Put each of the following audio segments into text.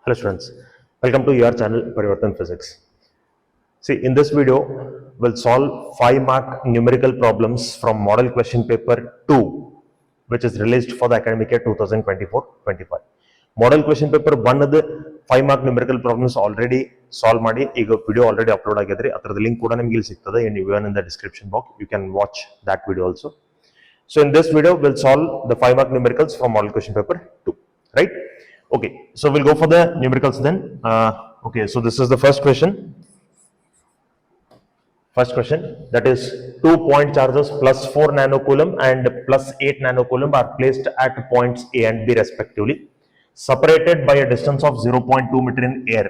Hello students, welcome to your channel Parivartan Physics. See, in this video, we'll solve 5-mark numerical problems from model question paper 2, which is released for the academic year 2024-25. Model question paper 1 the 5-mark numerical problems already solve ಮಾಡಿ ಈಗ video already upload ಆಗಿದ್ರೆ ಅದರ link ಕೂಡ ನಿಮಗೆ ಇಲ್ಲಿ ಸಿಗ್ತದೆ and even in the description box you can watch that video also. So in this video we'll solve the 5-mark numericals from model question paper 2, right? Okay, so we'll go for the numericals then. Okay, so this is the first question. First question, that is 2 point charges plus 4 nanocoulomb and plus 8 nanocoulomb are placed at points A and B respectively, separated by a distance of 0.2 meter in air.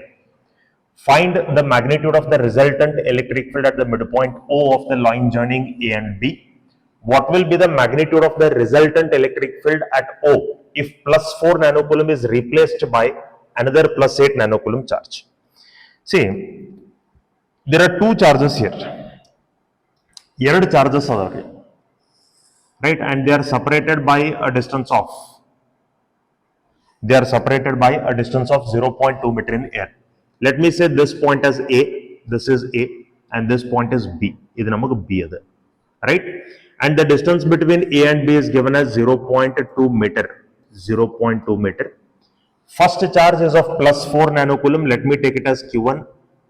Find the magnitude of the resultant electric field at the midpoint O of the line joining A and B. What will be the magnitude of the resultant electric field at O if plus 4 nanocoulomb is replaced by another plus 8 nanocoulomb charge? See, there are two charges here. Two charges are there, right? And they are separated by a distance of 0.2 meter in air. Let me say this point as A, this is A, and this point is B. This is B, right? And the distance between A and B is given as 0.2 meter. 0.2 meter. First charge is of plus 4 nanocoulomb. Let me take it as Q1.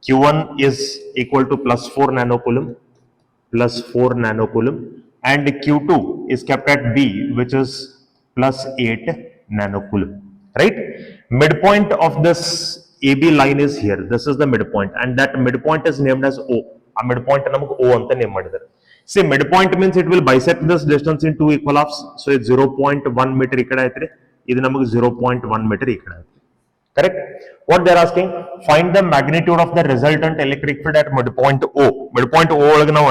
Q1 is equal to plus 4 nanocoulomb. Plus 4 nanocoulomb. And Q2 is kept at B, which is plus 8 nanocoulomb. Right? Midpoint of this AB line is here. This is the midpoint. And that midpoint is named as O. A midpoint is O anta name madidare. See, midpoint means it will bisect this distance in two equal halves. So it's 0.1 meter ikkada aitri. Idu namagu 0.1 meter ikkada aitri. Correct? What they are asking, find the magnitude of the resultant electric field at midpoint O. Midpoint O olaga ನಾವು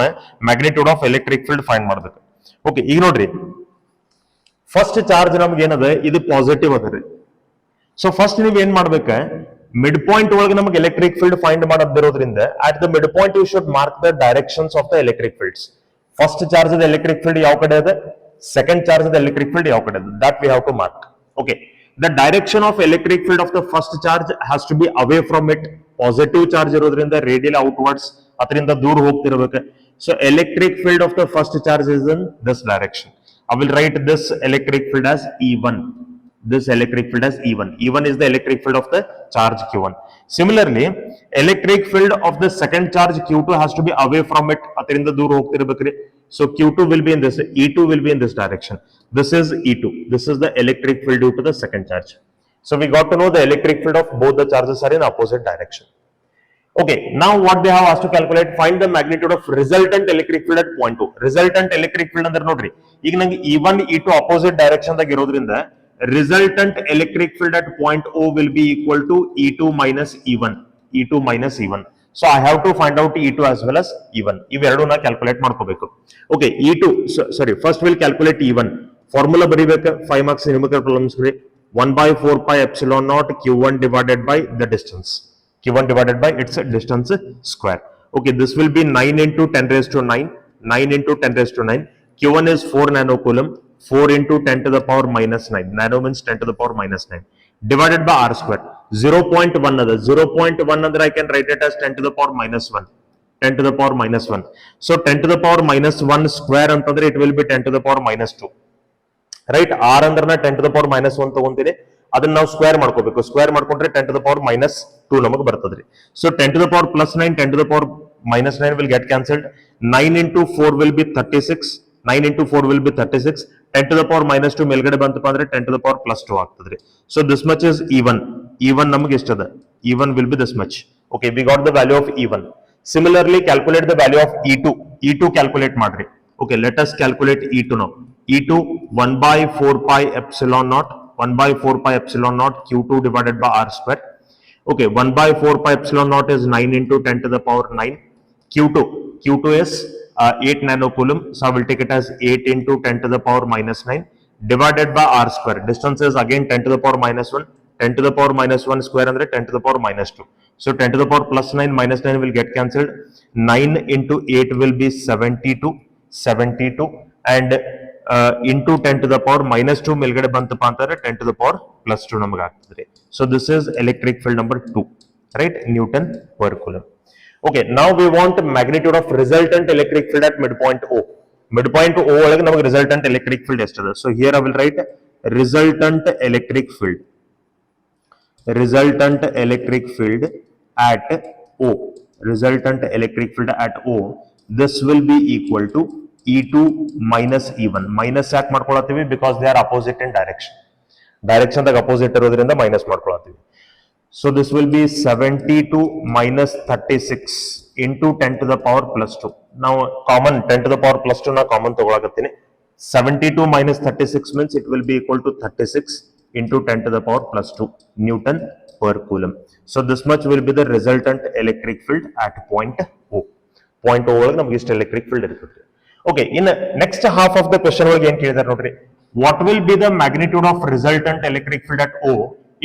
magnitude of electric field find ಮಾಡಬೇಕು. Okay, ಈಗ ನೋಡ್ರಿ. First charge ನಮಗೆ ಏನದ ಇದು positive ಅದರಿ. So first ನೀವು ಏನು ಮಾಡಬೇಕು, midpoint ಒಳಗೆ ನಮಗೆ electric field find ಮಾಡೋದಿರೋದ್ರಿಂದ at the midpoint you should mark the directions of the electric fields. First charge the electric field ಯಾವ ಕಡೆ ಇದೆ, second charge the electric field ಯಾವ ಕಡೆ ಇದೆ, that we have to mark. Okay, the direction of electric field of the first charge has to be away from it. Positive charge ಇರೋದ್ರಿಂದ radial outwards ಅದರಿಂದ ದೂರ ಹೋಗ್ತಿರಬೇಕು. So electric field of the first charge is in this direction. I will write this electric field as E1. This electric field as E1. E1 is the electric field of the charge Q1. Similarly, electric field of the second charge Q2 has to be away from it. So Q2 will be in this, E2 will be in this direction. This is E2. This is the electric field due to the second charge. So we got to know the electric field of both the charges are in opposite direction. Okay, now what they have asked to calculate, find the magnitude of resultant electric field at point O. Resultant electric field ಅಂದ್ರೆ ನೋಡ್ರಿ, ಈಗ ನಂಗೆ E1, E2 opposite direction ದಾಗ ಇರೋದ್ರಿಂದ resultant electric field at point O will be equal to E2 minus E1. E2 minus E1. So I have to find out E2 as well as E1. ಇವೆರಡು ನಾ calculate ಮಾಡ್ಕೋಬೇಕು. Okay, E2, sorry, first we'll calculate E1. Formula ಬರಿಬೇಕು, 5 marks numerical problems ಗೆ 1 by 4 pi epsilon naught Q1 divided by the distance. Q1 divided by its distance square. Okay, this will be 9 into 10 raised to 9. 9 into 10 raised to 9. Q1 is 4 nanocoulomb. 4 into 10 to the power minus 9. Nano means 10 to the power minus 9. Divided by R square. 0.1 other. 0.1 other I can write it as 10 to the power minus 1. 10 to the power minus 1. So 10 to the power minus 1 square antandre it will be 10 to the power minus 2. Right? R ಅಂದ್ರನ 10 to the power minus 1 ತಗೊಂತೀನಿ. ಅದನ್ನ ನಾವು square ಮಾಡ್ಕೋಬೇಕು. Square ಮಾಡ್ಕೊಂಡ್ರೆ 10 to the power minus 2 ನಮಗೆ ಬರ್ತದ್ರಿ. So 10 to the power plus 9, 10 to the power minus 9 will get cancelled. 9 into 4 will be 36. 9 into 4 will be 36. 10 to the power minus 2 ಮೇಲ್ಗಡೆ ಬಂತಪ್ಪ ಅಂದ್ರೆ 10 to the power plus 2 ಆಗ್ತದ್ರಿ. So this much is E1. E1 ನಮಗೆ ಎಷ್ಟದ? E1 will be this much. Okay, we got the value of E1. Similarly, calculate the value of E2. E2 calculate ಮಾಡ್ರಿ. Okay, let us calculate E2 now. E2 1 by 4 pi epsilon naught. 1 by 4 pi epsilon naught Q2 divided by R square. Okay, 1 by 4 pi epsilon naught is 9 into 10 to the power 9. Q2 is 8 nanocoulomb. So I will take it as 8 into 10 to the power minus 9 divided by R square. Distance is again 10 to the power minus 1. 10 to the power minus 1 square under 10 to the power minus 2. So 10 to the power plus 9 minus 9 will get cancelled. 9 into 8 will be 72. 72. And into 10 to the power minus 2 ಮೇಲ್ಗಡೆ ಬಂತಪ್ಪ ಅಂತಂದ್ರೆ 10 to the power plus 2 ನಮಗೆ ಆಗ್ತದೆ. So this is electric field number 2, right? Newton per coulomb. Okay, now we want magnitude of resultant electric field at midpoint O. Midpoint O ಒಳಗೆ ನಮಗೆ resultant electric field ಎಷ್ಟಿದೆ? So here I will write resultant electric field. Resultant electric field at O. Resultant electric field at O. This will be equal to E2 minus E1. Minus ಯಾಕೆ ಮಾಡ್ಕೊಳತ್ತೀವಿ? Because they are opposite in direction. Direction ದಾಗ opposite ಇರೋದ್ರಿಂದ minus ಮಾಡ್ಕೊಳತ್ತೀವಿ. So this will be 72 minus 36 into 10 to the power plus 2. Now common 10 to the power plus 2 na common ತಗೊಳಕತ್ತೀನಿ. 72 minus 36 means it will be equal to 36 into 10 to the power plus 2 Newton per coulomb. So this much will be the resultant electric field at point O. Point O ಒಳಗೆ ನಮಗೆ ಇಷ್ಟು electric field ಇರುತ್ತೆ. Okay, in the next half of the question ಒಳಗೆ ಏನು ಕೇಳಿದಾರೆ ನೋಡ್ರಿ. What will be the magnitude of resultant electric field at O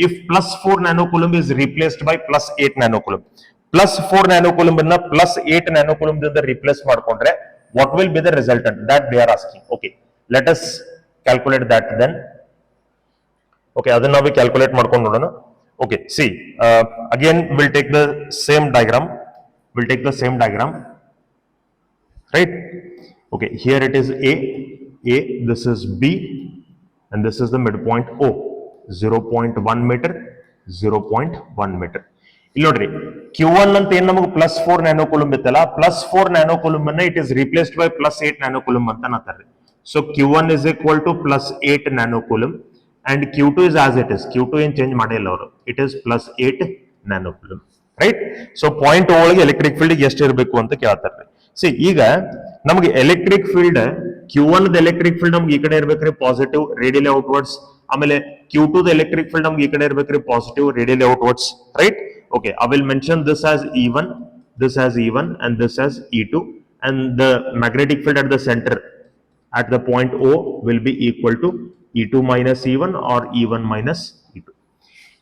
if plus 4 nanocoulomb is replaced by plus 8 nanocoulomb? Plus 4 nanocoulomb ಅನ್ನ plus 8 nanocoulomb ದಿಂದ replace ಮಾಡ್ಕೊಂಡ್ರೆ what will be the resultant? That they are asking. Okay, let us calculate that then. Okay, ಅದನ್ನ ನಾವು calculate ಮಾಡ್ಕೊಂಡು ನೋಡೋಣ. Okay, see, again we'll take the same diagram. Right? Okay, here it is A, this is B, and this is the midpoint O. 0.1 meter, 0.1 meter. ಇಲ್ಲಿ ನೋಡ್ರಿ Q1 ಅಂತ ಏನು ನಮಗೆ plus 4 ನ್ಯಾನೋಕೂಲಂಬ್ ಇತ್ತಲ್ಲ, ಪ್ಲಸ್ 4 ನ್ಯಾನೋಕೂಲಂಬ್ ಅನ್ನ it is replaced by plus 8 nanocoulomb ಅಂತ ಅನ್ನತಾರೆ. So Q1 is equal to plus 8 nanocoulomb and Q2 is as it is. Q2 ಏನು ಚೇಂಜ್ ಮಾಡಿಲ್ಲ ಅವರು, it is plus 8 nanocoulomb, right? So point ಒಳಗೆ electric field ಎಷ್ಟು ಇರಬೇಕು ಅಂತ ಕೇಳ್ತಾರೆ. ಸಿ ಈಗ ನಮಗೆ electric field Q1 electric field ನಮ್ಗೆ ಈ ಕಡೆ ಇರ್ಬೇಕ್ರಿ ಪಾಸಿಟಿವ್ ರೇಡಿಯಲಿ ಔಟ್ವರ್ಡ್ಸ್, ಆಮೇಲೆ Q2 ಎಲೆಕ್ಟ್ರಿಕ್ ಫೀಲ್ಡ್ ನಮ್ಗೆ ಈ ಕಡೆ ಇರ್ಬೇಕ್ರಿ positive radially outwards, right? Okay, I will mention this as E1, this as E1, and this as E2, and the magnetic field at the center at the point O will be equal to E2 minus E1 or E1 minus E2.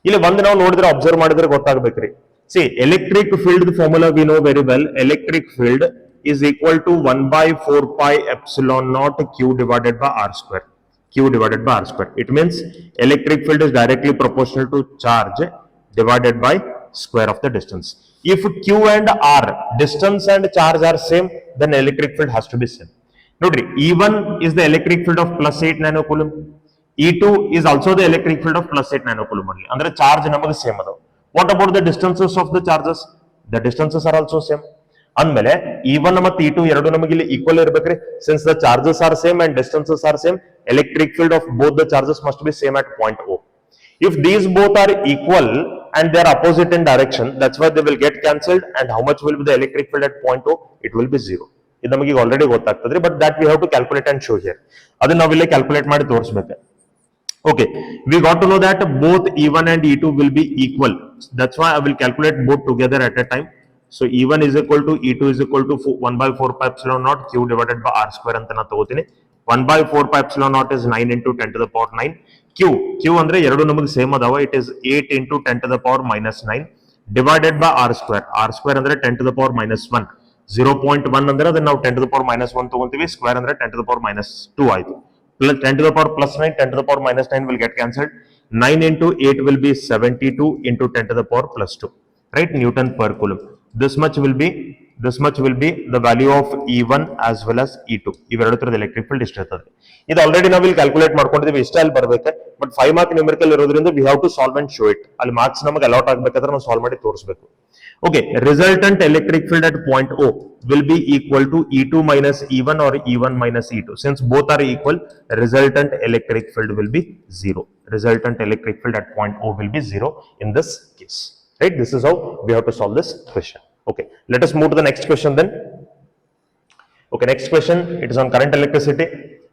ಇಲ್ಲಿ ಒಂದು ನಾವು ನೋಡಿದ್ರೆ observe ಮಾಡಿದ್ರೆ ಗೊತ್ತಾಗಬೇಕ್ರಿ. See, electric field formula we know very well. Electric field is equal to 1 by 4 pi epsilon naught Q divided by R square. Q divided by R square. It means electric field is directly proportional to charge divided by square of the distance. If Q and R, distance and charge are same, then electric field has to be same. Notri, E1 is the electric field of plus 8 nanocoulomb. E2 is also the electric field of plus 8 nanocoulomb only. Andre charge namaga same adav. What about the distances of the charges? The distances are also same. ಅಂದಮೇಲೆ E1 ಮತ್ತು E2 ಎರಡು ನಮಗೆ ಇಲ್ಲಿ equal ಇರಬೇಕ್ರಿ. Since the charges are same and distances are same, electric field of both the charges must be same at point O. If these both are equal and they are opposite in direction, that's why they will get cancelled. And how much will be the electric field at point O? It will be 0. ಇದು ನಮಗೆ already ಗೊತ್ತಾಗ್ತದ್ರಿ, but that we have to calculate and show here. ಅದನ್ನ ನಾವು ಇಲ್ಲಿ calculate ಮಾಡಿ ತೋರಿಸಬೇಕು. Okay, we got to know that both E1 and E2 will be equal. That's why I will calculate both together at a time. So E1 is equal to E2 is equal to 1 by 4 pi epsilon naught Q divided by R square ಅಂತ ನಾನು ತಗೋತೀನಿ. 1 by 4 pi epsilon naught is 9 into 10 to the power 9. Q ಅಂದ್ರೆ ಎರಡು ನಮಗೆ same ಅದಾವ, it is 8 into 10 to the power minus 9 divided by R square. R square ಅಂದ್ರೆ 10 to the power minus 1. 0.1 ಅಂದ್ರೆ ಅದನ್ನ ನಾವು 10 to the power minus 1 ತಗೊಂತೀವಿ, square ಅಂದ್ರೆ 10 to the power minus 2 ಆಯ್ತು. Plus 10 to the power plus 9, 10 to the power minus 9 will get cancelled. 9 into 8 will be 72 into 10 to the power plus 2, right? Newton per coulomb. This much will be the value of E1 as well as E2. ಇವೆರಡು ತರದ electric field ಇಷ್ಟ ಇರ್ತದೆ. ಇದು already ನಾವು ಇಲ್ಲಿ calculate ಮಾಡ್ಕೊಂಡಿದ್ದೀವಿ, ಇಷ್ಟ ಅಲ್ಲಿ ಬರಬೇಕು. ಬಟ್ 5 ಮಾರ್ಕ್ ನ್ಯೂಮೆರಿಕಲ್ ಇರೋದ್ರಿಂದ we have to solve and show it. ಅಲ್ಲಿ ಮಾರ್ಕ್ಸ್ ನಮಗೆ ಅಲಾಟ್ ಆಗಬೇಕಾದ್ರೆ ನಾವು ಸಾಲ್ವ್ ಮಾಡಿ ತೋರಿಸಬೇಕು. Okay, resultant electric field at point O will be equal to E2 minus E1 or E1 minus E2. Since both are equal, resultant electric field will be 0. Resultant electric field at point O will be 0 in this case. Right? This is how we have to solve this question. Okay, let us move to the next question then. Okay, next question, it is on current electricity.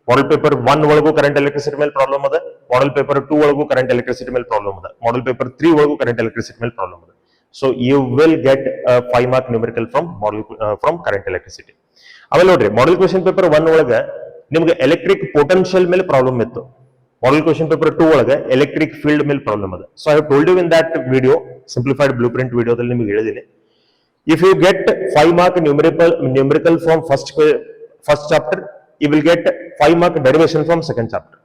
Model paper 1 ಒಳಗೂ current electricity ಮೇಲೆ problem ಅದ. Model paper 2 ಒಳಗೂ current electricity ಮೇಲೆ problem ಅದ. Model paper 3 ಒಳಗೂ current electricity ಮೇಲೆ problem ಅದ. So you will get a 5 mark numerical from current electricity. ಆಮೇಲೆ ನೋಡ್ರಿ, model question paper 1 ಒಳಗೆ ನಿಮಗೆ ಎಲೆಕ್ಟ್ರಿಕ್ ಪೊಟೆನ್ಷಿಯಲ್ ಮೇಲೆ ಪ್ರಾಬ್ಲಮ್ ಇತ್ತು. Model question paper 2 ಒಳಗೆ ಎಲೆಕ್ಟ್ರಿಕ್ ಫೀಲ್ಡ್ ಮೇಲೆ ಪ್ರಾಬ್ಲಮ್ ಅದ. So I have told you in that video, simplified blueprint ವಿಡಿಯೋದಲ್ಲಿ ನಿಮಗೆ ಹೇಳಿದ್ದೀನಿ. If you get 5 mark numerical from first chapter, you will get 5 mark derivation from second chapter.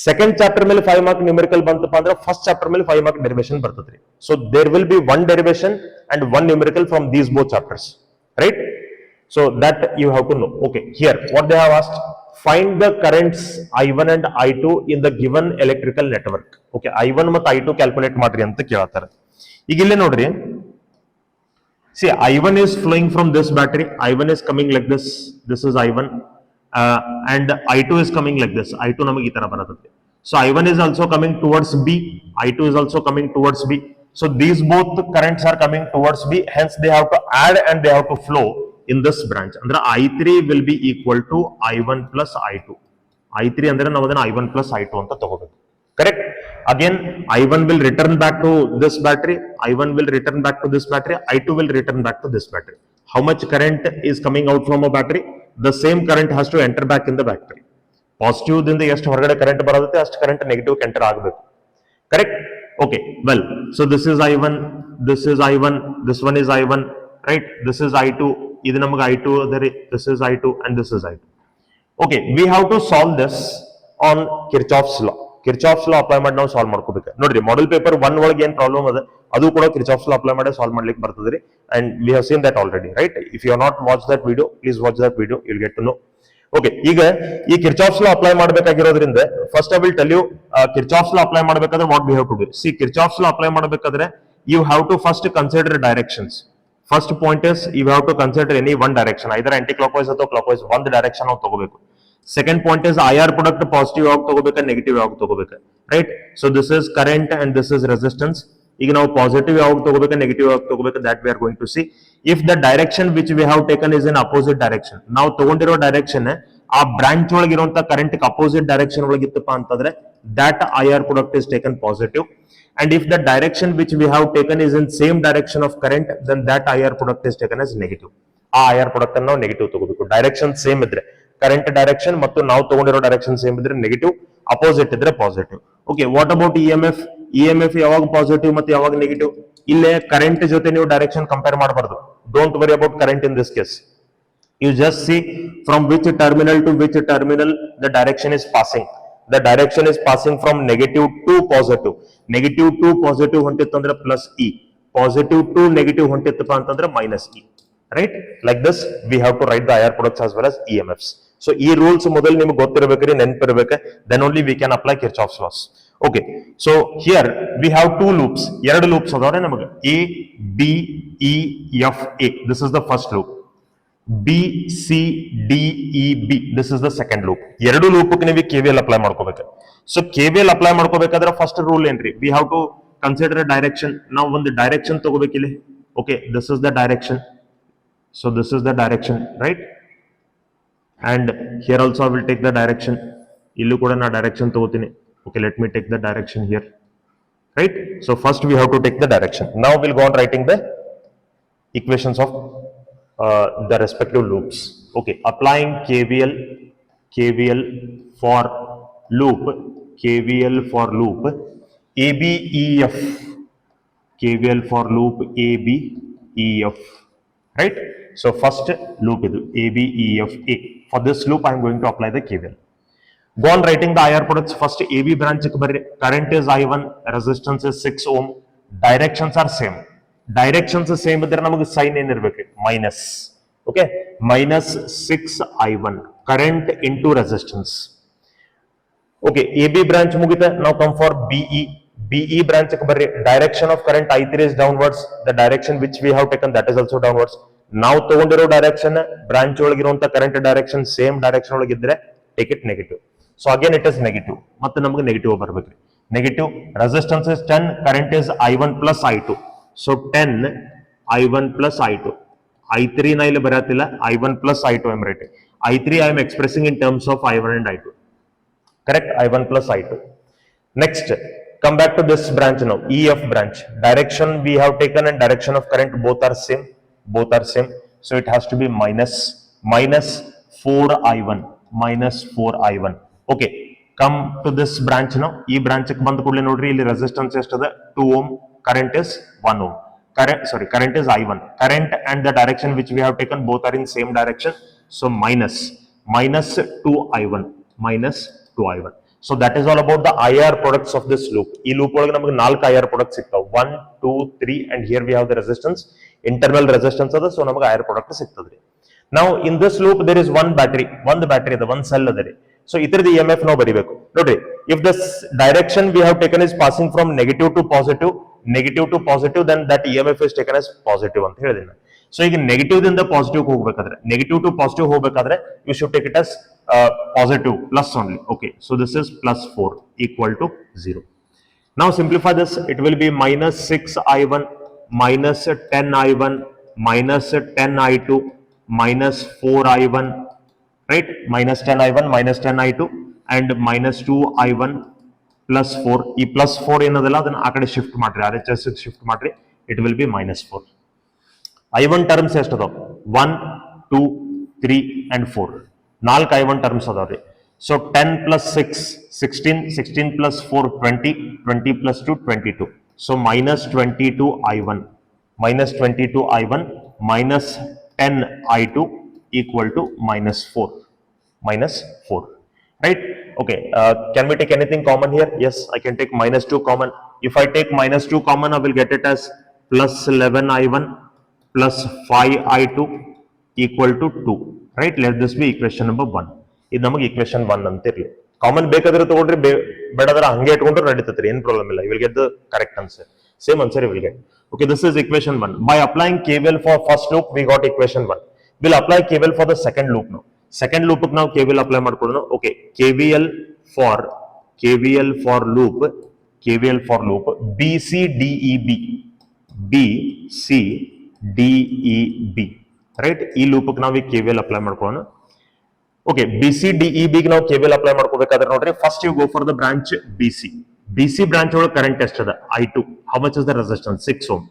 Second chapter ಮೇಲೆ 5 mark numerical ಬಂತಪ್ಪ ಅಂದ್ರೆ first chapter ಮೇಲೆ 5 mark derivation ಬರ್ತದ್ರಿ. So there will be one derivation and one numerical from these both chapters, right? So that you have to know. Okay, here what they have asked, find the currents I1 and I2 in the given electrical network. Okay, I1 ಮತ್ತು I2 calculate ಮಾಡ್ರಿ ಅಂತ ಕೇಳ್ತಾರೆ. ಈಗ ಇಲ್ಲಿ ನೋಡ್ರಿ, see I1 is flowing from this battery, I1 is coming like this, this is I1, and I2 is coming like this, I2 ನಮಗೆ ಈ ತರ ಬರುತ್ತೆ. So I1 is also coming towards B, I2 is also coming towards B. So these both currents are coming towards B, hence they have to add and they have to flow in this branch. Andre I3 will be equal to I1 plus I2. I3 andre ನಾವು ಅದನ್ನ I1 plus I2 ಅಂತ ತಗೋಬೇಕು. Correct? Again, I1 will return back to this battery, I1 will return back to this battery, I2 will return back to this battery. How much current is coming out from a battery? The same current has to enter back in the battery. Positive ದಿಂದ ಎಷ್ಟು ಹೊರಗಡೆ current ಬರುತ್ತೆ ಅಷ್ಟು current negative enter ಆಗಬೇಕು. Correct? Okay, well, so this is I1, this is I1, this one is I1, right? This is I2, ಇದು ನಮಗೆ I2 ಅದರಿ, this is I2 and this is I2. Okay, we have to solve this on Kirchhoff's law. Kirchhoff's law apply ಮಾಡಿ ನಾವು solve ಮಾಡ್ಕೋಬೇಕು. ನೋಡ್ರಿ, model paper 1 ಒಳಗೆ ಏನು problem ಅದ ಅದು ಕೂಡ Kirchhoff's law apply ಮಾಡಿ ಸಾಲ್ವ್ ಮಾಡ್ಲಿಕ್ಕೆ ಬರ್ತದ್ರಿ. And we have seen that already, right? If you have not watched that video, please watch that video, you'll get to know. Okay, ಈಗ ಈ Kirchhoff's law apply ಮಾಡಬೇಕಾಗಿರೋದ್ರಿಂದ first I will tell you Kirchhoff's law apply ಮಾಡಬೇಕಾದ್ರೆ what we have to do. See, Kirchhoff's law apply ಮಾಡಬೇಕಾದ್ರೆ you have to first consider directions. First point is you have to consider any one direction, either anti-clockwise ಅಥವಾ clockwise, ಒಂದು direction ನಾವು ತಗೋಬೇಕು. Second point is IR product positive ಯಾವಾಗ ತಗೋಬೇಕು, negative ಯಾವಾಗ ತಗೋಬೇಕು, right? So this is current and this is resistance. ಈಗ ನಾವು ಪಾಸಿಟಿವ್ ಯಾವಾಗ ತಗೋಬೇಕು, ನೆಗೆಟಿವ್ ಯಾವಾಗ ತಗೋಬೇಕು, that we are going to see. If the direction which we have taken is in opposite direction, ನಾವು ತಗೊಂಡಿರೋ ಡೈರೆಕ್ಷನ್ ಆ ಬ್ರಾಂಚ್ ಒಳಗಿರುವಂತ ಕರೆಂಟ್ ಅಪೋಸಿಟ್ ಡೈರೆಕ್ಷನ್ ಒಳಗಿತ್ತಪ್ಪ ಅಂತಂದ್ರೆ that IR product is taken positive. And if the direction which we have taken is in same direction of current, then that IR product is taken as negative. ಆ IR product ಅನ್ನು ನಾವು negative ತಗೋಬೇಕು. Direction same ಇದ್ರೆ, current direction ಮತ್ತು ನಾವು ತಗೊಂಡಿರೋ direction same ಇದ್ರೆ negative, opposite ಇದ್ರೆ positive. Okay, what about EMF? EMF ಯಾವಾಗ ಪಾಸಿಟಿವ್ ಮತ್ತು ಯಾವಾಗ ನೆಗೆಟಿವ್? ಇಲ್ಲೇ ಕರೆಂಟ್ ಜೊತೆ ನೀವು ಡೈರೆಕ್ಷನ್ ಕಂಪೇರ್ ಮಾಡಬಾರ್ದು. Don't worry about current in this case. You just see from which terminal to which terminal the direction is passing. The direction is passing from negative to positive. Negative to positive ಹೊಂಟಿತ್ತಂದ್ರೆ plus E. Positive to negative ಹೊಂಟಿತ್ತಪ್ಪ ಅಂತಂದ್ರೆ minus E. Right? Like this, we have to write the IR products as well as EMFs. So, ಈ rules ಮೊದಲು ನಿಮಗೆ ಗೊತ್ತಿರಬೇಕ್ರಿ, ನೆನಪಿರಬೇಕು. Then only we can apply Kirchhoff's laws. Okay. So, here we have two loops. ಎರಡು loops ಅದಾವ್ರೆ ನಮಗೆ. A, B, E, F, A. This is the first loop. B, C, D, E, B. This is the second loop. ಎರಡು ಲೂಪ್ಗೆ ನೀವು KVL apply ಮಾಡ್ಕೋಬೇಕು. So KVL apply ಮಾಡ್ಕೋಬೇಕಾದ್ರೆ first rule ಏನ್ರಿ, we have to consider direction. ನಾವು ಒಂದು direction ತಗೋಬೇಕಿಲ್ಲಿ. Okay, this is the direction. So this is the direction, right? And here also I will take the direction. ಇಲ್ಲೂ ಕೂಡ ನಾ direction ತಗೋತೀನಿ. Okay, let me take the direction here, right? So first we have to take the direction. Now will go on writing the equations of the respective loops. Okay, applying KVL for loop, KVL for loop ABEF, KVL for loop ABEF, right? So first loop is ABEF A. For this loop I am going to apply the KVL. Go on writing the IR products. First AB branch current is I1, resistance is 6 ohm, directions are same. Directions same ಇದ್ರೆ ನಮಗೆ sign ಏನಿರ್ಬೇಕು, minus. Okay, minus 6I1 current into resistance. Okay, AB branch ಮುಗಿತ. ನಾವು come for BE branch ಬರ್ರಿ. Direction of current I3 is downwards. The direction which we have taken, that is also downwards. ನಾವು ತಗೊಂಡಿರೋ direction branch ಒಳಗಿರುವಂತ current direction same direction ಒಳಗಿದ್ರೆ take it negative. So again it is negative, ಮತ್ತೆ ನಮಗೆ negative ಬರ್ಬೇಕ್ರಿ. Negative, resistance is 10, current is I1 plus I2. So 10 I1 plus I2. I3 na ille baratilla, I1 plus I2 I am writing. I3 I am expressing in terms of I1 and I2. Correct? I1 plus I2. Next, come back to this branch now. EF branch. Direction we have taken and direction of current both are same. Both are same. So it has to be minus 4I1. Minus 4I1. Okay. Come to this branch now. E branch ಬಂದ ಕೂಡಲೇ ನೋಡ್ರಿ, ಇಲ್ಲಿ resistance ಎಷ್ಟದ? 2 ohm. Current is 1 ohm. Current is I1. Current and the direction which we have taken both are in same direction. So minus minus 2i1 minus 2i1. So that is all about the IR products of this loop. Ee loop ಒಳಗೆ ನಮಗೆ 4 IR products ಸಿಗ್ತಾವೆ, 1 2 3 and here we have the resistance, internal resistance ಅದ, so ನಮಗೆ IR product ಸಿಗ್ತದ್ರಿ. Now in this loop there is one battery ಅದ, one cell ಅದ ರೀ. So ಇತರದ EMF ನಾವು ಬರಿಬೇಕು ನೋಡ್ರಿ. If the direction we have taken is passing from negative to positive, then that EMF is taken as positive ಅಂತ ಹೇಳಿದೀನಿ. So ಈಗ negative ದಿಂದ ಪಾಸಿಟಿವ್ ಹೋಗಬೇಕಾದ್ರೆ, ನೆಗೆಟಿವ್ ಟು ಪಾಸಿಟಿವ್ ಹೋಗಬೇಕಾದ್ರೆ you should take it as positive plus only. Okay, so this is plus 4 equal to 0. Now simplify this, it will be minus 6i1 minus 10i1 minus 10i2 minus 4i1, right? Minus 10i1 minus 10i2 and minus 2i1 plus 4. ಈ plus 4 ಏನದಲ್ಲ ಅದನ್ನ ಆ ಕಡೆ shift ಮಾಡ್ರಿ, RHS shift ಮಾಡ್ರಿ, it will be minus 4. I1 terms ಎಷ್ಟು ಅದಾವ? 1 2 3 and 4. 4 I1 terms ಅದಾವ್ರಿ. So 10 plus 6 16, 16 plus 4 20, 20 plus 2 22. So minus 22 I1 minus 22 I1 minus 10 I2 equal to minus 4. Minus 4. Right? Okay. Can we take anything common here? Yes, I can take minus 2 common. If I take minus 2 common, I will get it as plus 11 I1 plus 5 I2 equal to 2. Right? Let this be equation number 1. ಇದು ನಮಗೆ equation 1 ಅಂತ ಇರಲಿ. Common ಬೇಕಾದ್ರೆ ತಗೊಂಡ್ರೆ ಬೇಡಾದ್ರೆ ಹಂಗೆ ಇಟ್ಕೊಂಡ್ರೆ ನಡೀತೈತ್ರಿ, ಏನು problem ಇಲ್ಲ. You will get the correct answer. Same answer you will get. Okay, this is equation 1. By applying KVL for first loop, we got equation 1. We'll apply KVL for the second loop now. Second loop ನಾವು KVL apply ಮಾಡ್ಕೊಳ್ಳೋಣ. Okay, KVL for loop BCDEB. BCDEB. Right? ಈ loop ನಾವು KVL apply ಮಾಡ್ಕೊಳ್ಳೋಣ. Okay, BCDEB ಗೆ ನಾವು KVL apply ಮಾಡ್ಕೋಬೇಕಾದ್ರೆ ನೋಡ್ರಿ, first you go for the branch BC. BC branch ಒಳಗೆ current ಎಷ್ಟದ? I2. How much is the resistance? 6 ohm.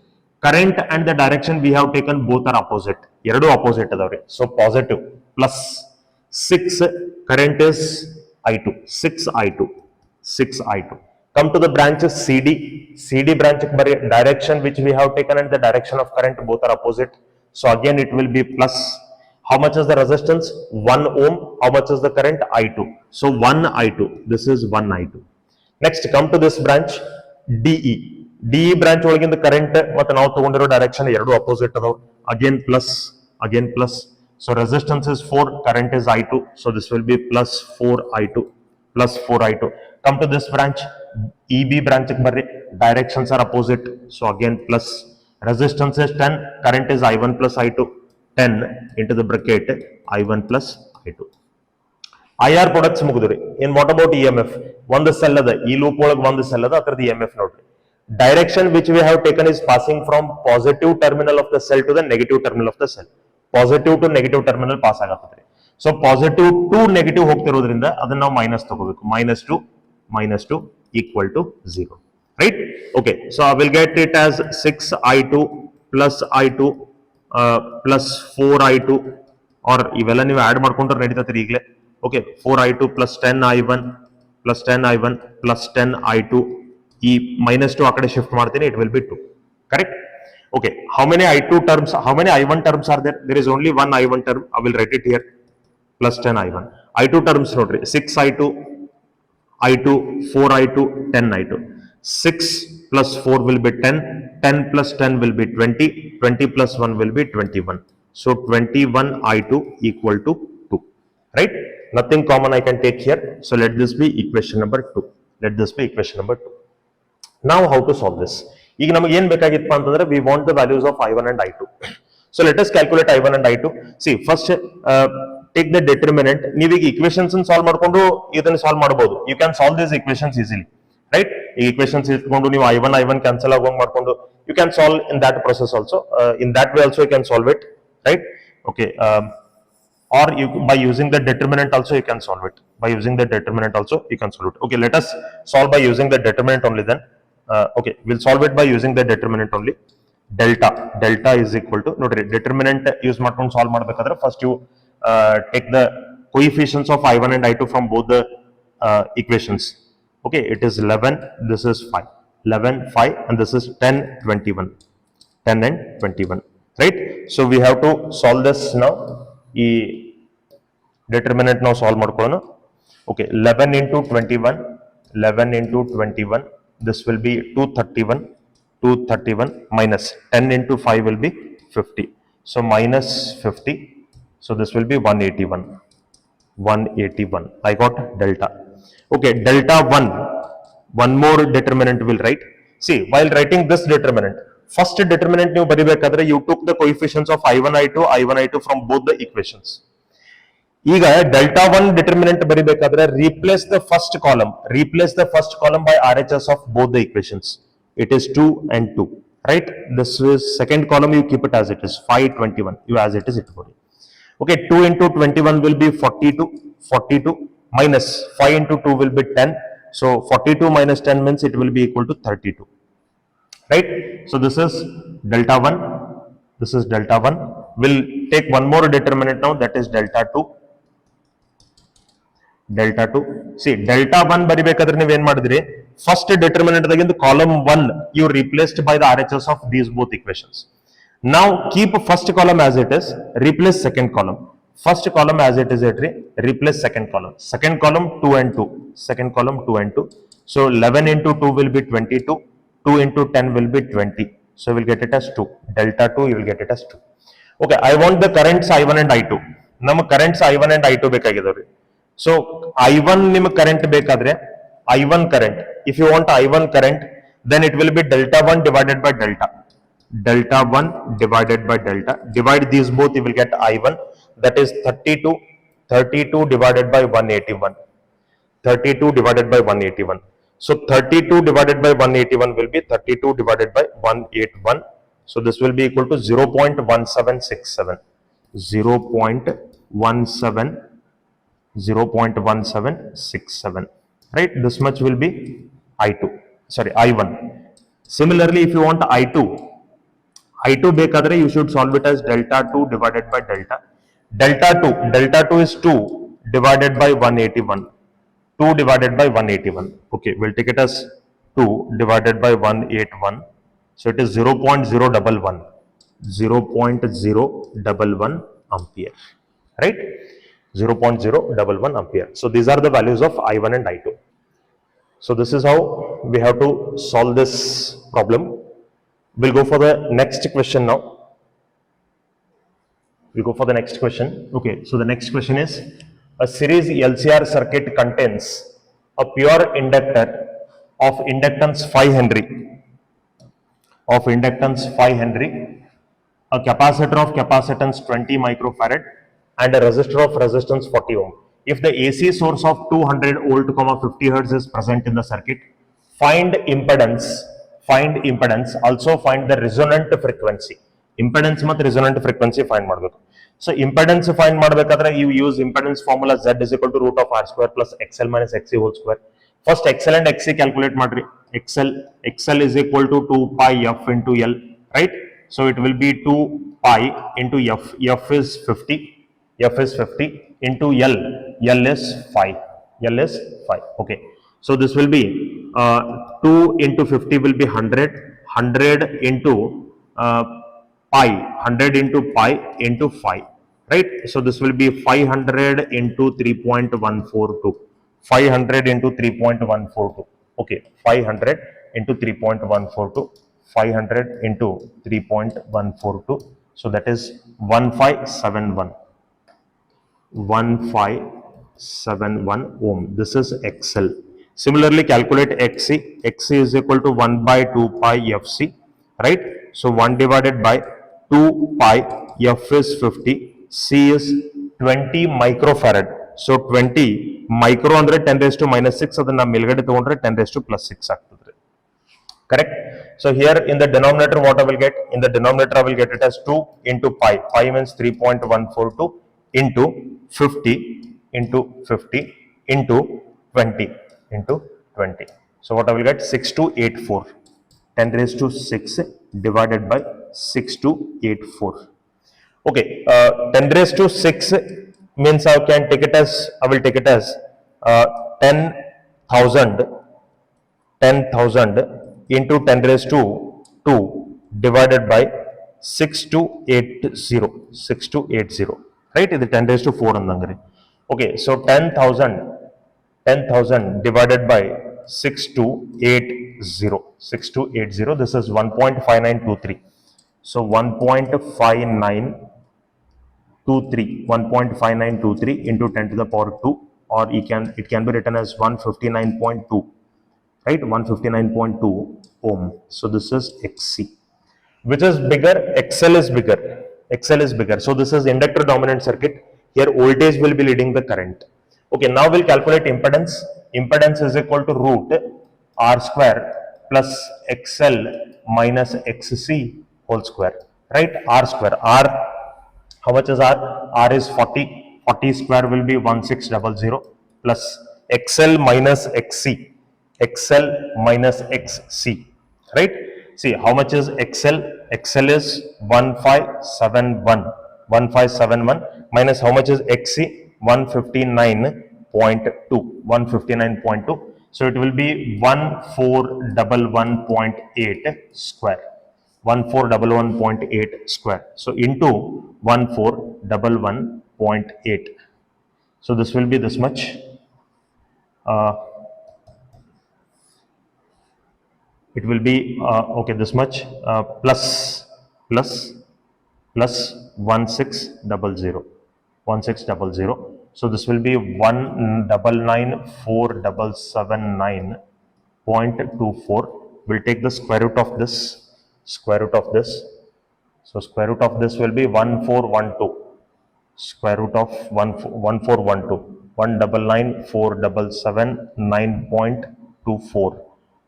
Current and the direction we have taken both are opposite. ಎರಡು opposite ಅದಾವ್ರಿ. So positive plus 6 current is I2. 6i2. Come to the branch CD. CD branch direction which we have taken and the direction of current both are opposite. So again it will be plus. How much is the resistance? 1 ohm. How much is the current? I2. So 1 I2. This is 1 I2. Next, come to this branch DE. DE branch ಒಳಗಿನ the current ಮತ್ತೆ ನಾವು ತಗೊಂಡಿರೋ direction ಎರಡು opposite ಅದಾವ. Again plus. So resistance is 4, current is I2. So this will be plus 4 I2. Plus 4 I2. Come to this branch EB branch ಬರ್ರಿ, directions are opposite. So again plus. Resistance is 10, current is I1 plus I2. 10 into the bracket I1 plus I2. IR products ಮುಗಿದ್ರಿ. In what about EMF? ಒಂದು cell ಅದ, ಈ loop ಒಳಗೆ ಒಂದು cell ಅದ, ಅದರದ EMF ನೋಡ್ರಿ. Direction which we have taken is passing from positive terminal of the cell to the negative terminal of the cell. Positive to negative terminal pass ಆಗತ್ತದ್ರಿ. So positive to negative ಹೋಗ್ತಿರೋದ್ರಿಂದ ಅದನ್ನ ನಾವು minus ತಗೋಬೇಕು. minus 2 equal to 0. Right? Okay. So I will get it as 6i2 plus I2 plus 4i2, or ಇವೆಲ್ಲ ನೀವು add ಮಾಡ್ಕೊಂಡ್ರೆ ನಡೀತೈತ್ರಿ ಈಗಲೇ. Okay, 4i2 plus 10i1 plus 10i2. ಈ minus 2 ಆ ಕಡೆ ಶಿಫ್ಟ್ ಮಾಡ್ತೀನಿ, it will be 2. Correct? Okay, how many I2 terms, how many I1 terms are there? There is only one I1 term. I will write it here, plus 10i1. I2 terms ನೋಡ್ರಿ, 6i2, 4i2, 10i2. 6 plus 4 will be 10, 10 plus 10 will be 20, 20 plus 1 will be 21. So 21 I2 equal to 2. Right? Nothing common I can take here. So let this be equation number 2. Now how to solve this? ಈಗ ನಮಗೆ ಏನು ಬೇಕಾಗಿತ್ತು ಅಂತಂದ್ರೆ, we want the values of I1 and I2. So let us calculate I1 and I2. See, first take the determinant. ನೀವೀಗ equations solve ಮಾಡ್ಕೊಂಡು ಇದನ್ನ solve ಮಾಡಬಹುದು. You can solve these equations easily. Right? ಈ equations ಇಟ್ಕೊಂಡು ನೀವು I1 cancel ಆಗೋಂಗ್ ಮಾಡ್ಕೊಂಡು you can solve in that process also. In that way also you can solve it. Right? Okay. Or you, by using the determinant also you can solve it. Okay, let us solve by using the determinant only then. Okay, we'll solve it by using the determinant only. Delta is equal to, notary, determinant use ಮಾಡ್ಕೊಂಡು solve ಮಾಡಬೇಕಾದ್ರೆ first you take the coefficients of I1 and I2 from both the equations. Okay, it is 11, this is 5. 11, 5 and this is 10, 21. 10 and 21. Right? So we have to solve this now. determinant now solve ಮಾಡ್ಕೊಳ್ಳೋಣ. Okay, 11 into 21, 11 into 21, this will be 231 minus 10 into 5 will be 50. So minus 50, so this will be 181. 181. I got delta. Okay, delta 1. One more determinant will write. See, while writing this determinant, first determinant you baribekadre you took the coefficients of I1, I2, I1, I2 from both the equations. ಈಗ delta 1 determinant ಬರಿಬೇಕಾದ್ರೆ replace the first column by RHS of both the equations. It is 2 and 2, right? This is second column, you keep it as it is, 521, you as it is it body. Okay, 2 into 21 will be 42 minus 5 into 2 will be 10. So 42 minus 10 means it will be equal to 32, right? So this is delta 1, this is delta 1. We'll take one more determinant now, that is delta 2. Delta 2. See, delta 1 ಬರಿಬೇಕಾದ್ರೆ ನೀವೇನ್ ಮಾಡಿದ್ರಿ, first determinant dagindu column 1 you replaced by the RHS of these both equations. Now keep first column as it is, replace second column. First column as it is, replace second column. Second column 2 and 2. Second column 2 and 2. So 11 into 2 will be 22. 2 into 10 will be 20. So we'll get it as 2. Delta 2 you will get it as 2. Okay, I want the currents I1 and I2. Nam currents I1 and I2 ಬೇಕಾಗಿದಾವ್ರಿ. So I1 ನಿಮ್ಮ current ಬೇಕಾದ್ರೆ I1 current. If you want I1 current, then it will be delta 1 divided by delta. Delta 1 divided by delta. Divide these both, you will get I1. That is 32. 32 divided by 181. 32 divided by 181. So 32 divided by 181 will be 32 divided by 181. So this will be equal to 0.1767. 0.1767. Right? This much will be I2. Sorry, I1. Similarly, if you want I2 bekadre you should solve it as delta 2 divided by delta. Delta 2 is 2 divided by 181. 2 divided by 181. Okay, we'll take it as 2 divided by 181. So it is 0.011. 0.011 ampere. Right? 0.011 ampere. So these are the values of I1 and I2. So this is how we have to solve this problem. We'll go for the next question now. We'll go for the next question. Okay, so the next question is, a series LCR circuit contains a pure inductor of inductance 5 Henry, a capacitor of capacitance 20 microfarad, and a resistor of resistance 40 ohm. If the AC source of 200 volt, 50 hertz is present in the circuit, find impedance, also find the resonant frequency. Impedance ಮತ್ತು resonant frequency find ಮಾಡಬೇಕು. So impedance find ಮಾಡಬೇಕಾದ್ರೆ you use impedance formula Z is equal to root of R square plus XL minus XC whole square. First XL and XC calculate ಮಾಡ್ರಿ. XL is equal to 2 pi F into L, right? So it will be 2 pi into F. F is 50 into L. L is 5. Okay. So this will be 2 into 50 will be 100. 100 into pi. 100 into pi into 5. Right? So this will be 500 into 3.142. 500 into 3.142. Okay. 500 into 3.142. 500 into 3.142. So that is 1571. 1571 ohm. This is XL. Similarly, calculate XC. XC is equal to 1 by 2 pi FC, right? So 1 divided by 2 pi, F is 50, C is 20 microfarad. So 20 micro andre 10 raised to minus 6, adana melgade tagondre 10 raised to plus 6 agtadre. Correct? So here in the denominator what I will get? In the denominator I will get it as 2 into pi. Pi means 3.142 into 50 into 20 into 20. So what I will get? 6284. 10 raised to 6 divided by 6284. Okay, 10 raised to 6 means I will take it as 10,000 into 10 raised to 2 divided by 6280. Right? This is 10 raised to 4 andangre. Okay, so 10,000 divided by 6280. This is 1.5923. So 1.5923 into 10 to the power 2, or it can be written as 159.2, right? 159.2 ohm. So this is XC. Which is bigger? XL is bigger. XL is bigger. So this is inductor dominant circuit. Here voltage will be leading the current. Okay, now we'll calculate impedance. Impedance is equal to root R square plus XL minus XC whole square, right? R square. R, how much is R? R is 40. 40 square will be 1600 plus XL minus XC. XL minus XC, right? See, how much is XL? XL is 1571 minus how much is XC? 159.2. So it will be 1411.8 square. 1411.8 square. So into 1411.8. So this will be this much. It will be okay, this much plus 1600. So this will be 1994779.24. We'll take the square root of this. So square root of this will be 1412. Square root of 1412. 1994779.24.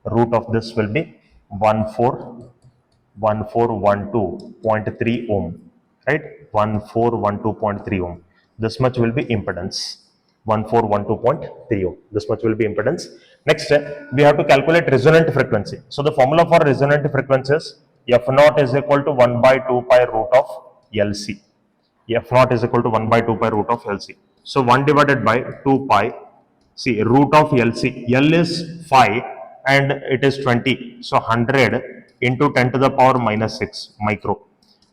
Root of this will be 1412.3 ohm, right? 1412.3 ohm. This much will be impedance. 1412.3 ohm. This much will be impedance. Next, we have to calculate resonant frequency. So the formula for resonant frequency is F naught is equal to 1 by 2 pi root of LC. F naught is equal to 1 by 2 pi root of LC. So 1 divided by 2 pi, see, root of LC. L is 5 and it is 20. So 100 into 10 to the power minus 6 micro.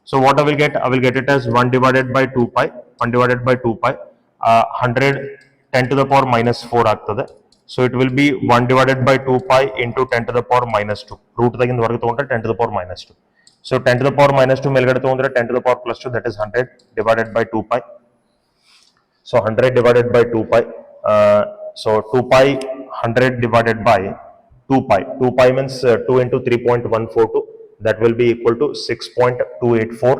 So what I will get? I will get it as 1 divided by 2 pi. 1 divided by 2 pi. 100 10 to the power minus 4 ಆಗ್ತದೆ. So it will be 1 divided by 2 pi into 10 to the power minus 2. Root daginda ಹೊರಗೆ ತಗೊಂಡ್ರೆ 10 to the power minus 2. So 10 to the power minus 2 ಮೇಲ್ಗಡೆ ತಗೊಂಡ್ರೆ 10 to the power plus 2, that is 100 divided by 2 pi. So 100 divided by 2 pi. So 2 pi 100 divided by 2 pi. 2 pi means 2 into 3.142. That will be equal to 6.284.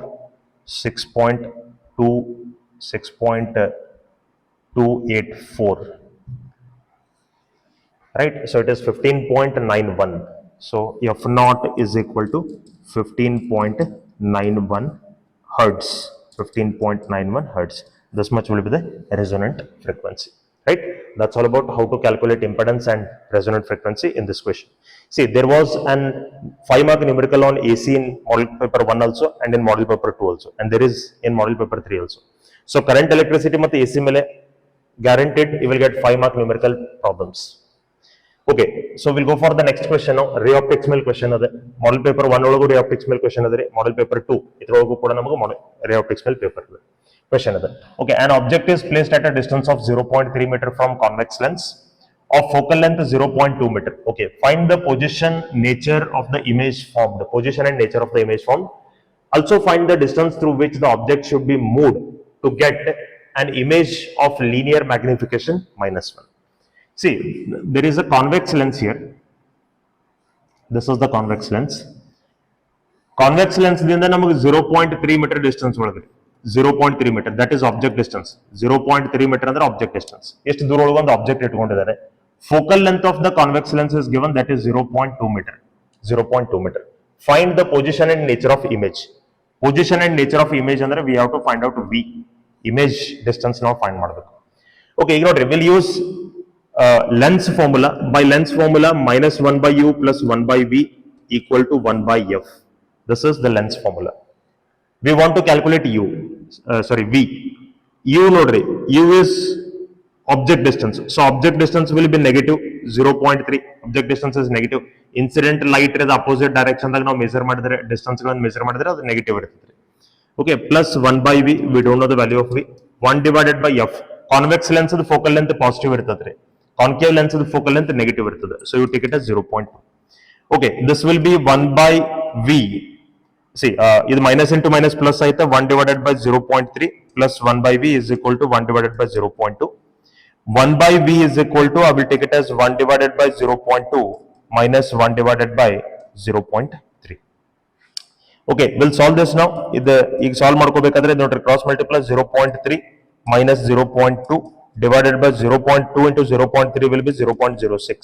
6.284. Right? So it is 15.91. So F naught is equal to 15.91 hertz. 15.91 hertz. This much will be the resonant frequency. Right? That's all about how to calculate impedance and resonant frequency in this question. See, there was an 5 mark numerical on AC in model paper 1 also and in model paper 2 also, and there is in model paper 3 also. So current electricity ಮತ್ತು AC ಮೇಲೆ guaranteed you will get 5 mark numerical problems. Okay, so we'll go for the next question now. Ray optics ಮೇಲೆ question ಅದೇ. Model paper 1 ಒಳಗೂ ray optics ಮೇಲೆ question ಅದೇ. Model paper 2 ಇದರೊಳಗೂ ಕೂಡ ನಮಗೆ ray optics ಮೇಲೆ paper ಇದೆ. Question ಅದೇ. Okay, an object is placed at a distance of 0.3 meter from convex lens of focal length 0.2 meter. Okay, find the position, nature of the image formed. The position and nature of the image formed. Also find the distance through which the object should be moved to get an image of linear magnification -1. See, there is a convex lens here. This is the convex lens. Convex lens ದಿಂದ ನಮಗೆ 0.3 meter distance ಒಳಗಡೆ 0.3 meter, that is object distance. 0.3 meter ಅಂದ್ರೆ object distance. ಎಷ್ಟು ದೂರ ಒಳಗೆ ಒಂದು object ಇಟ್ಕೊಂಡಿದ್ದಾರೆ. Focal length of the convex lens is given, that is 0.2 meter. 0.2 meter. Find the position and nature of image. Position and nature of image ಅಂದ್ರೆ we have to find out V. Image distance ನಾವು find ಮಾಡಬೇಕು. Okay, ಈಗ ನೋಡ್ರಿ, we'll use lens formula. By lens formula, -1 by U plus 1 by V equal to 1 by F. This is the lens formula. We want to calculate V. U nodri, U is object distance. So object distance will be negative 0.3. Object distance is negative. Incident light is opposite direction ದಾಗ ನಾವು measure ಮಾಡಿದ್ರೆ distance ಗಳನ್ನು measure ಮಾಡಿದ್ರೆ ಅದು negative ಇರ್ತದೆ. Okay, plus 1 by V, we don't know the value of V. 1 divided by F. Convex lens the focal length positive irtadre. Concave lens the focal length negative irtade. So you take it as 0.2. Okay, this will be 1 by V. See, this minus into minus plus aita 1 divided by 0.3 plus 1 by V is equal to 1 divided by 0.2. 1 by V is equal to, I will take it as 1 divided by 0.2 minus 1 divided by 0.3. Okay, we'll solve this now. If solve ಮಾಡ್ಕೋಬೇಕಾದ್ರೆ ನೋಡ್ರಿ cross multiply 0.3 minus 0.2 divided by 0.2 into 0.3 will be 0.06.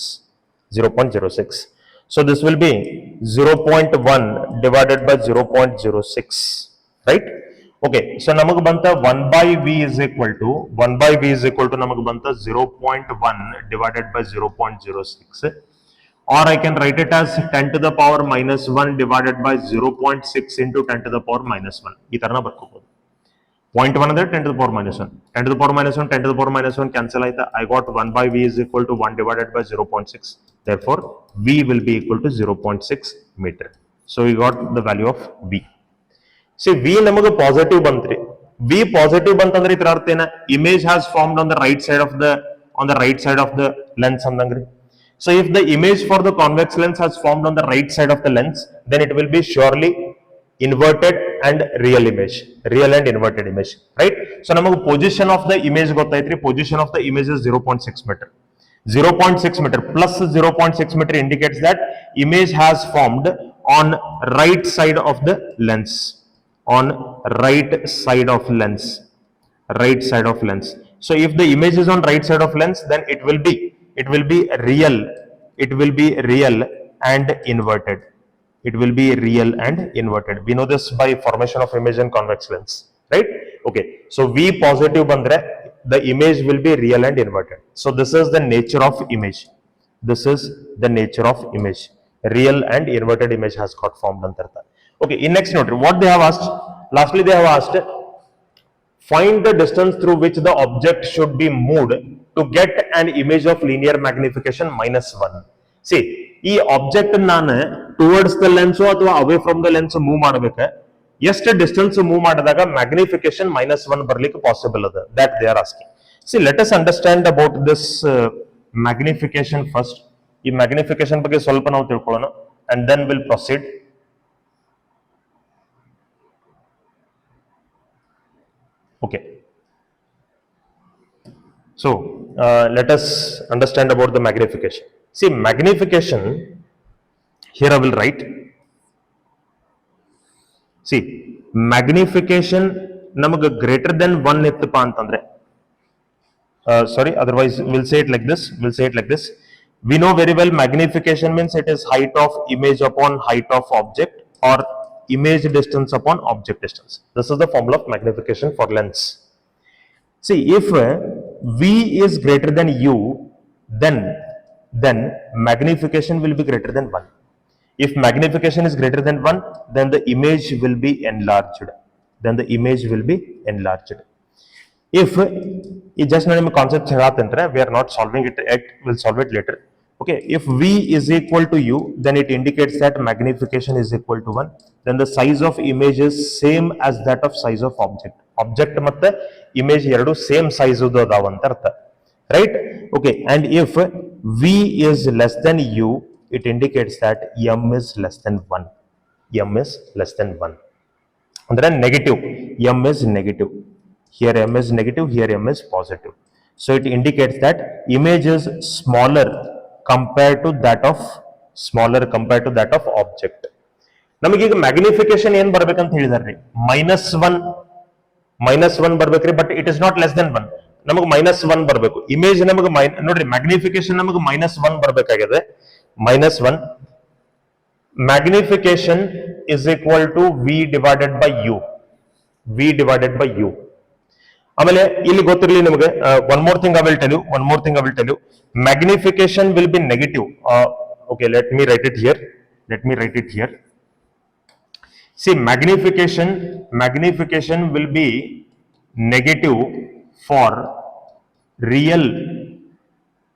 0.06. So this will be 0.1 divided by 0.06, right? Okay, so namagu banta 1 by V is equal to namagu banta 0.1 divided by 0.06, or I can write it as 10 to the power minus 1 divided by 0.6 into 10 to the power minus 1. ಈ ತರನ ಬರ್ಕೋಬಹುದು. 0.1 ಅಂದ್ರೆ 10 to the power minus 1. 10 to the power minus 1, 10 to the power minus 1 cancel ಆಯ್ತಾ. I got 1 by V is equal to 1 divided by 0.6. Therefore, V will be equal to 0.6 meter. So we got the value of V. See, V ನಮಗೆ positive ಬಂತ್ರಿ. V positive ಬಂತಂದ್ರೆ ಇದರ ಅರ್ಥ ಏನ? Image has formed on the right side of the lens ಅಂದಂಗ್ರಿ. So if the image for the convex lens has formed on the right side of the lens, then it will be surely inverted and real and inverted image, right? So namagu position of the image gottaitri. Position of the image is 0.6 meter. 0.6 meter plus 0.6 meter indicates that image has formed on right side of the lens. On right side of lens. So if the image is on right side of lens, then it will be real and inverted. We know this by formation of image in convex lens, right? Okay, so V positive bandre the image will be real and inverted. So this is the nature of image. Real and inverted image has got formed antartha. Okay, in next note, what they have asked, lastly they have asked, find the distance through which the object should be moved to get an image of linear magnification -1. See, ಈ object ನಾನು towards the lens ಅಥವಾ away from the lens move ಮಾಡಬೇಕು, ಎಷ್ಟು distance move ಮಾಡಿದಾಗ magnification -1 ಬರ್ಲಿಕ್ಕೆ possible ಅದ, that they are asking. See, let us understand about this magnification first. ಈ magnification ಬಗ್ಗೆ ಸ್ವಲ್ಪ ನಾವು ತಿಳ್ಕೊಳ್ಳೋಣ and then will proceed. Okay, so let us understand about the magnification. See, magnification, here I will write. See, magnification namaga greater than 1 ittapa antandre, sorry, otherwise we'll say it like this. We know very well magnification means it is height of image upon height of object, or image distance upon object distance. This is the formula of magnification for lens. See, if V is greater than U, then magnification will be greater than 1. If magnification is greater than 1, then the image will be enlarged. If it just not concept we are not solving it yet, we'll solve it later. Okay, if V is equal to U, then it indicates that magnification is equal to 1. Then the size of image is same as that of size of object. Object matte image eradu same size udu adav anta artha, right? Okay, and if V is less than U, it indicates that M is less than 1. Andre negative, M is negative. Here M is negative, here M is positive. So it indicates that image is smaller compared to that of object. ನಮಗೆ ಈಗ magnification ಏನ್ ಬರ್ಬೇಕಂತ ಹೇಳಿದಾರ್ರಿ, -1 ಬರ್ಬೇಕ್ರಿ, but it is not less than 1. ನಮಗೆ -1 ಬರ್ಬೇಕು. Image ನಮಗೆ ನೋಡ್ರಿ, ಮ್ಯಾಗ್ನಿಫಿಕೇಶನ್ ನಮಗೆ -1 ಬರ್ಬೇಕಾಗಿದೆ. -1 magnification is equal to V divided by U. ಆಮೇಲೆ ಇಲ್ಲಿ ಗೊತ್ತಿರಲಿ ನಿಮಗೆ, one more thing I will tell you, magnification will be negative. Okay, let me write it here. See, magnification will be negative for real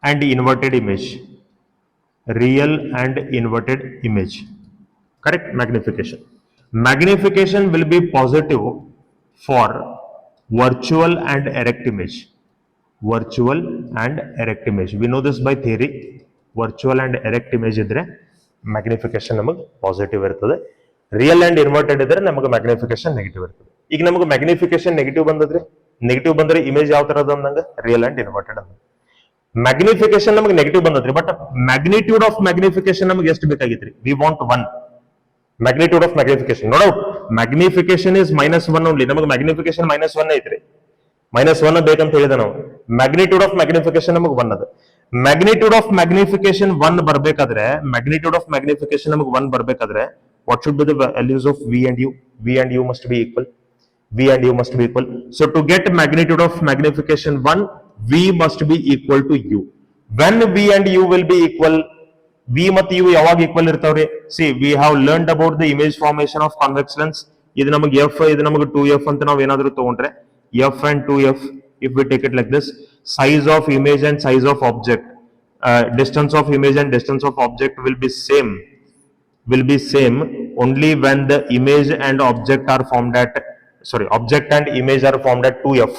and inverted image. Correct? Magnification will be positive for virtual and erect image. virtual and erect image. We know this by theory. Virtual and erect image idre magnification ನಮಗೆ positive ಇರ್ತದೆ. Real and inverted ಇದ್ರೆ ನಮಗೆ magnification negative ಇರ್ತದೆ. ಈಗ ನಮಗೆ magnification negative ಬಂದ್ರೆ image ಯಾವ ತರ ಅದ ಅಂದಂಗ ರಿಯಲ್ ಅಂಡ್ ಇನ್ವರ್ಟೆಡ್ ಅದ. ಮ್ಯಾಗ್ನಿಫಿಕೇಶನ್ ನಮಗೆ ನೆಗೆಟಿವ್ ಬಂದದ್ರಿ, ಬಟ್ ಮ್ಯಾಗ್ನಿಟ್ಯೂಡ್ ಆಫ್ ಮ್ಯಾಗ್ನಿಫಿಕೇಶನ್ ನಮಗೆ ಎಷ್ಟು ಬೇಕಾಗಿತ್ರಿ? We want 1 magnitude of magnification. No doubt magnification is -1 only. ನಮಗೆ ಮ್ಯಾಗ್ನಿಫಿಕೇಶನ್ -1 ಐತ್ರಿ, -1 ಬೇಕಂತ ಹೇಳಿದ ನಾವು. ಮ್ಯಾಗ್ನಿಟ್ಯೂಡ್ ಆಫ್ ಮ್ಯಾಗ್ನಿಫಿಕೇಶನ್ ನಮಗೆ 1 ಅದ. ಮ್ಯಾಗ್ನಿಟ್ಯೂಡ್ ಆಫ್ ಮ್ಯಾಗ್ನಿಫಿಕೇಶನ್ 1 ಬರ್ಬೇಕಾದ್ರೆ, ಮ್ಯಾಗ್ನಿಟ್ಯೂಡ್ ಆಫ್ ಮ್ಯಾಗ್ನಿಫಿಕೇಶನ್ ನಮಗೆ 1 ಬರ್ಬೇಕಾದ್ರೆ what should be the values of v and u? V and u must be equal. V and u must be equal. So to get magnitude of magnification 1, v must be equal to u. When v and u will be equal, v ಮತ್ತು u ಯಾವಾಗ equal ಇರ್ತಾವ್ರಿ? C we have learned about the image formation of convex lens. ಇದು ನಮಗೆ F, ಇದು ನಮಗೆ 2f ಅಂತ ನಾವು ಏನಾದರೂ ತಗೊಂಡ್ರೆ f and 2f, if we take it like this, size of image and size of object, distance of image and distance of object will be same only when the image and object are formed at, object and image are formed at 2f.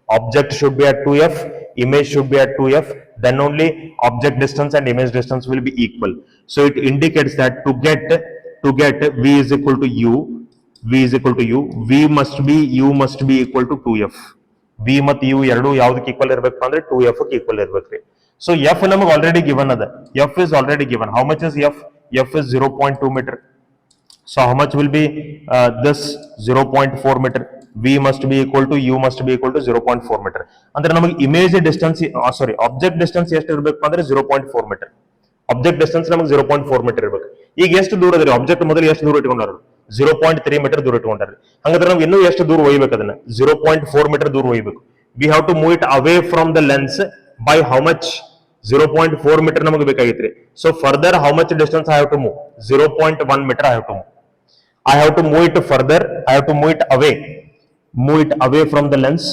Object should be at 2f, image should be at 2f, then only object distance and image distance will be equal. So it indicates that to get v is equal to u, v must be equal to 2f. v ಮತ್ತು u ಎರಡು ಯಾವ್ದಕ್ಕೆ equal ಇರಬೇಕು ಅಂದ್ರೆ 2f ಗೆ equal ಇರಬೇಕ್ರಿ. So f ನಮಗೆ already given ಅದ. f is already given. How much is f? f is 0.2 meter. So how much will be this 0.4 meter? v must be equal to u must be equal to 0.4 meter. ಅಂದ್ರೆ ನಮಗೆ image distance object distance ಎಷ್ಟು ಇರಬೇಕು ಅಂದ್ರೆ 0.4 meter. Object distance ನಮಗೆ 0.4 meter ಇರಬೇಕು. ಈಗ ಎಷ್ಟು ದೂರ ಅದ್ರಿ? ಆಬ್ಜೆಕ್ಟ್ ಮೊದಲು ಎಷ್ಟು ದೂರ ಇಟ್ಕೊಂಡಾರ? 0.3 meter ದೂರ ಇಟ್ಕೊಂಡಾರ. ಹಾಗಾದ್ರೆ ನಾವು ಇನ್ನೂ ಎಷ್ಟು ದೂರ ಒಯ್ಯಬೇಕು? ಅದನ್ನ 0.4 meter ದೂರ ಒಯ್ಯಬೇಕು. We have to move it away from the lens by how much? 0.4 meter ನಮಗೆ ಬೇಕಾಗಿತ್ರಿ. So further how much distance I have to move? 0.1 meter I have to move. I have to move it further. I have to move it away. Move it away from the lens.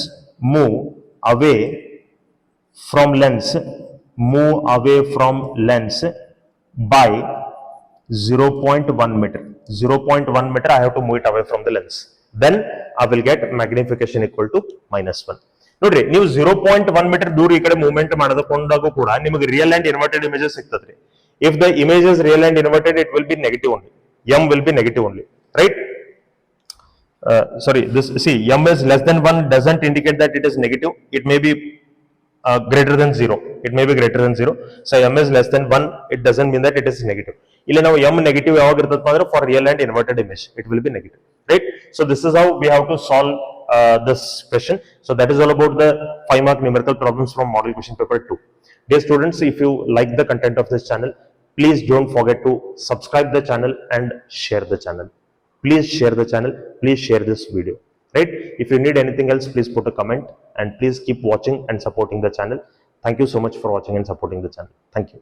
Move away from lens. Move away from lens by 0.1 meter. 0.1 meter I have to move it away from the lens. Then I will get magnification equal to -1. ನೋಡ್ರಿ, ನೀವು 0.1 meter ದೂರ ಈ ಕಡೆ movement ಮಾಡೋದಕ್ಕೊಂಡಾಗೂ ಕೂಡ ನಿಮಗೆ real and inverted images ಸಿಗ್ತದ್ರಿ. If the image is real and inverted, it will be negative only. m will be negative only, right? This, see, m is less than 1 doesn't indicate that it is negative. It may be greater than 0. It may be greater than 0. So m is less than 1, it doesn't mean that it is negative. ಇಲ್ಲಿ ನಾವು m negative ಯಾವಾಗ ಇರ್ತದೆ ಅಂದ್ರೆ for real and inverted image it will be negative, right? So this is how we have to solve this question. So that is all about the 5 mark numerical problems from model question paper 2. Dear students, if you like the content of this channel, please don't forget to subscribe the channel and share the channel. Please share the channel. Please share this video, right? If you need anything else, please put a comment and please keep watching and supporting the channel. Thank you so much for watching and supporting the channel. Thank you.